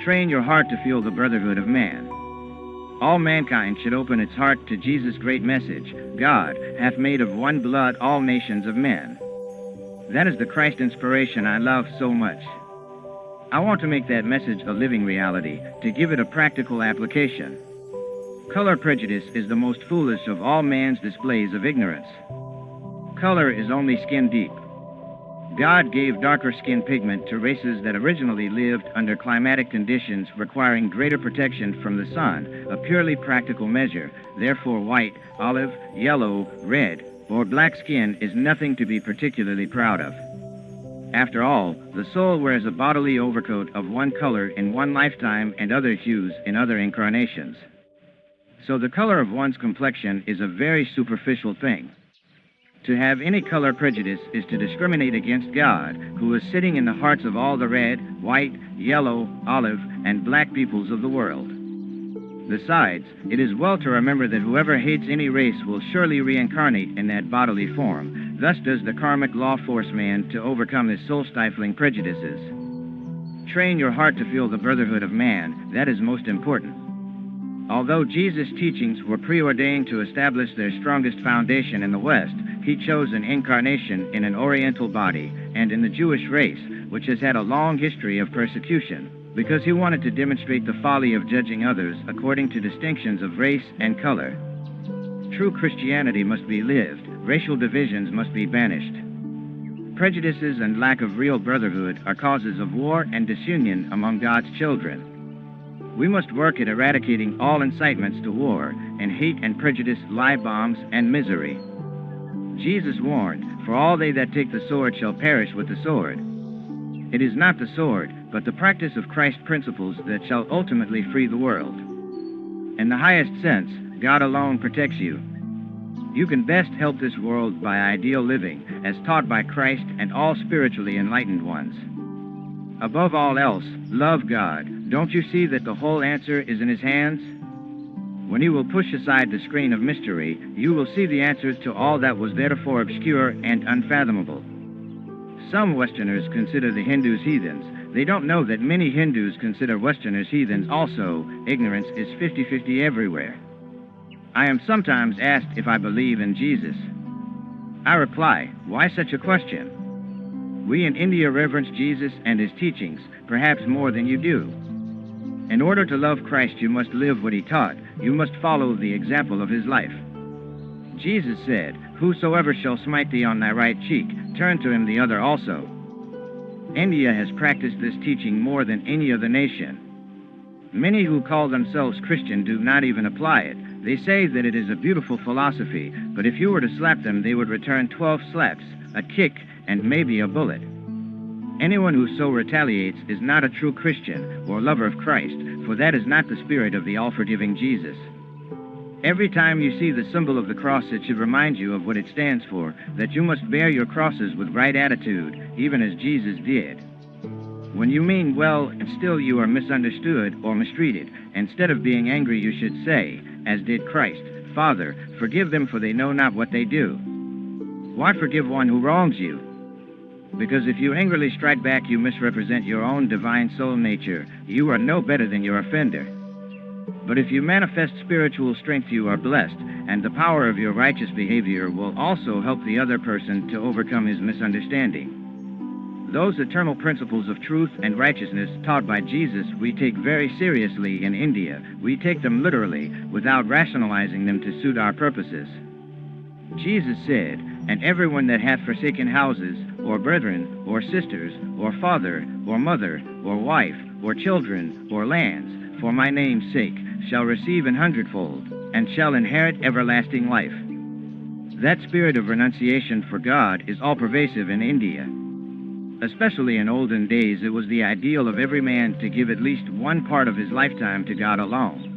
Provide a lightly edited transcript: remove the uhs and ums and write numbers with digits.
Train your heart to feel the brotherhood of man. All mankind should open its heart to Jesus' great message, God hath made of one blood all nations of men. That is the Christ inspiration I love so much. I want to make that message a living reality, to give it a practical application. Color prejudice is the most foolish of all man's displays of ignorance. Color is only skin deep. God gave darker skin pigment to races that originally lived under climatic conditions requiring greater protection from the sun, a purely practical measure. Therefore, white, olive, yellow, red, or black skin is nothing to be particularly proud of. After all, the soul wears a bodily overcoat of one color in one lifetime and other hues in other incarnations. So the color of one's complexion is a very superficial thing. To have any color prejudice is to discriminate against God, who is sitting in the hearts of all the red, white, yellow, olive, and black peoples of the world. Besides, it is well to remember that whoever hates any race will surely reincarnate in that bodily form. Thus does the karmic law force man to overcome his soul-stifling prejudices. Train your heart to feel the brotherhood of man. That is most important. Although Jesus' teachings were preordained to establish their strongest foundation in the West, he chose an incarnation in an Oriental body and in the Jewish race, which has had a long history of persecution, because he wanted to demonstrate the folly of judging others according to distinctions of race and color. True Christianity must be lived. Racial divisions must be banished. Prejudices and lack of real brotherhood are causes of war and disunion among God's children. We must work at eradicating all incitements to war and hate and prejudice, lie bombs, and misery. Jesus warned, "For all they that take the sword shall perish with the sword." It is not the sword, but the practice of Christ's principles that shall ultimately free the world. In the highest sense, God alone protects you. You can best help this world by ideal living, as taught by Christ and all spiritually enlightened ones. Above all else, love God. Don't you see that the whole answer is in His hands? When you will push aside the screen of mystery, you will see the answers to all that was theretofore obscure and unfathomable. Some Westerners consider the Hindus heathens. They don't know that many Hindus consider Westerners heathens also. Ignorance is 50-50 everywhere. I am sometimes asked if I believe in Jesus. I reply, why such a question? We in India reverence Jesus and His teachings, perhaps more than you do. In order to love Christ, you must live what He taught. You must follow the example of His life. Jesus said, "Whosoever shall smite thee on thy right cheek, turn to him the other also." India has practiced this teaching more than any other nation. Many who call themselves Christian do not even apply it. They say that it is a beautiful philosophy, but if you were to slap them, they would return 12 slaps, a kick, and maybe a bullet. Anyone who so retaliates is not a true Christian or lover of Christ, for that is not the spirit of the all-forgiving Jesus. Every time you see the symbol of the cross, it should remind you of what it stands for, that you must bear your crosses with right attitude, even as Jesus did. When you mean well and still you are misunderstood or mistreated, instead of being angry, you should say, as did Christ, "Father, forgive them, for they know not what they do." Why forgive one who wrongs you? Because if you angrily strike back, you misrepresent your own divine soul nature. You are no better than your offender. But if you manifest spiritual strength, you are blessed, and the power of your righteous behavior will also help the other person to overcome his misunderstanding. Those eternal principles of truth and righteousness taught by Jesus we take very seriously in India. We take them literally, without rationalizing them to suit our purposes. Jesus said, "And everyone that hath forsaken houses, or brethren, or sisters, or father, or mother, or wife, or children, or lands, for my name's sake, shall receive an hundredfold, and shall inherit everlasting life." That spirit of renunciation for God is all-pervasive in India. Especially in olden days, it was the ideal of every man to give at least one part of his lifetime to God alone.